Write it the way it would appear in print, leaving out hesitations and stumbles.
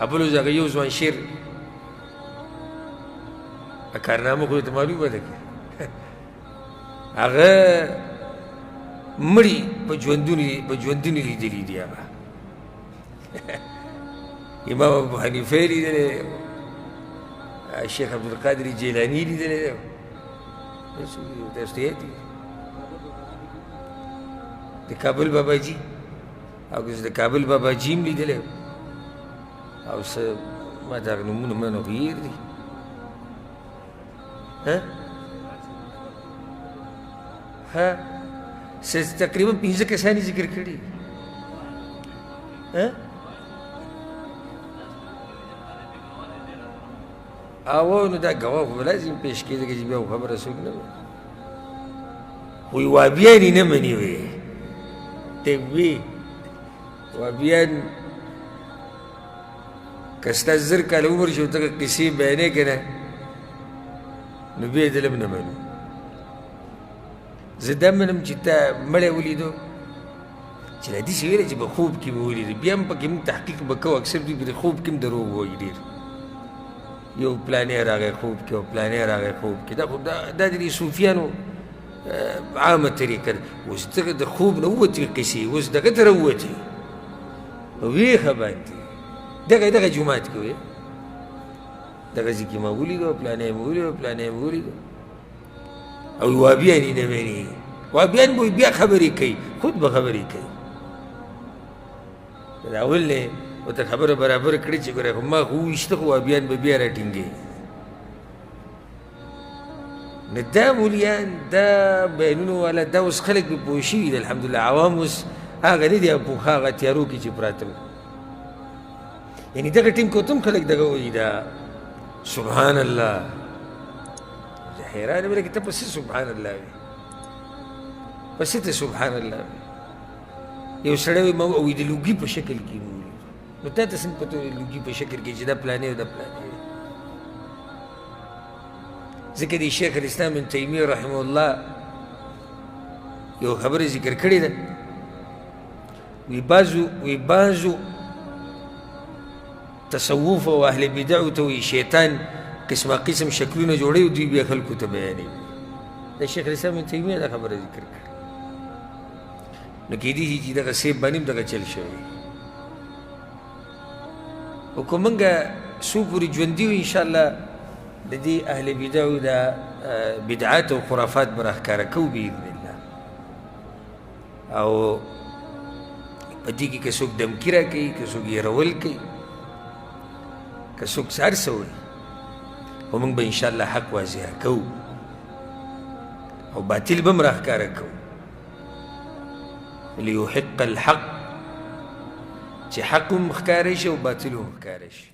بل اوس هغه یو ځوان شعر کارنامه خو ته معلومه ده هغه مړي په ژوندوني لیدلي دي هغه امام ابو حنیفه لیدلی شیخ عبدالقادر جیلاني لیدلی دی تاسو ته یاد دي د کابل باباجي او که د کابل باباجي هم لیدلی او څه ما ته هغه نومونه مانه خو هېر دي تقریبا 15 کسان یې ذکر کړي او نو دا ګواه خو به لازم پیش کېده که چې بیا خو خبره څوک نه وایي وابیان یې نه مني وی ته وی وابیان که ستا 1000 کاله عمر شي او ته قصې بیانې که نه نو بیا یې دلم نه منو زه دا منم چې تا مړی ولیدو چې لا داسې ویله چې په خوب کې مې ولیدو بیا هم پکې موږ تحقیق به کوو اکثر دوی په خوب کې هم دروغ وایي ډېر یو پلانې راغی خوب کې او پلانې راغی خوب کې دا خو دا د دې صوفیانو عامه طریقه ده اوس دغه د خوب نه ووتې قصې اوس دغه ته راووتې ویښه باندې دغه جومات کې وې دغه ځای کې ما ولیدو پلانې مې ولیدو پلانې مې ولیدو او وابیان یې نه مني وابیان به بیا خبرې کوي خود به خبرې کوي دا اول نه ورته خبره برابر کړي چې ګوره ما خو وویشته خو وابیان به بیا راټینګوي نو دا مولیان دا بیانونو والا دا اوس خلک پې پوه شوي دي الحمدلله عوام اوس هغه نه دي پوښه هغه تیارو کې چې پراته وو یعنې دغه ټیم کې ورته هم خلک دغه وایي دا سبحان الله حیران یم چې ته پسې سبحان الله وي پسې ته سبحان الله وي یو سړی وایي ما وایي د لوګي په شکل کې مې ولیدو نو تا ته څنګه پته لوګي په شکل کې چې دا پلانې او دا پلانې ځکه د شیخ الاسلام ابن تیمیه رحمه الله یو خبره ذکر کړې ده وی بعضو تصوف او اهل بدعو ته وایي شیطان قسمه قسم شکلونه جوړوي دوی بیا خلکو ته بیانوي د شیخ الاسلام ابن تیمیه دا خبره ذکر کړې نو کیدای شي چې دغه سیب باندې هم دغه چل شوی او که موږ څو پورې ژوندي وو انشاءالله د دې اهل بدعو دا بدعات او خرافات به راښکاره کوو باذن الله او په دې کې که څوک دمکي راکوي که څوک یرول کوي که څوک هر څه وایي خو موږ به انشاءالله حق واضحه کوو او باطل به هم راښکاره کوو لیحق الحق چې حق هم ښکاره شي او باطل هم ښکاره شي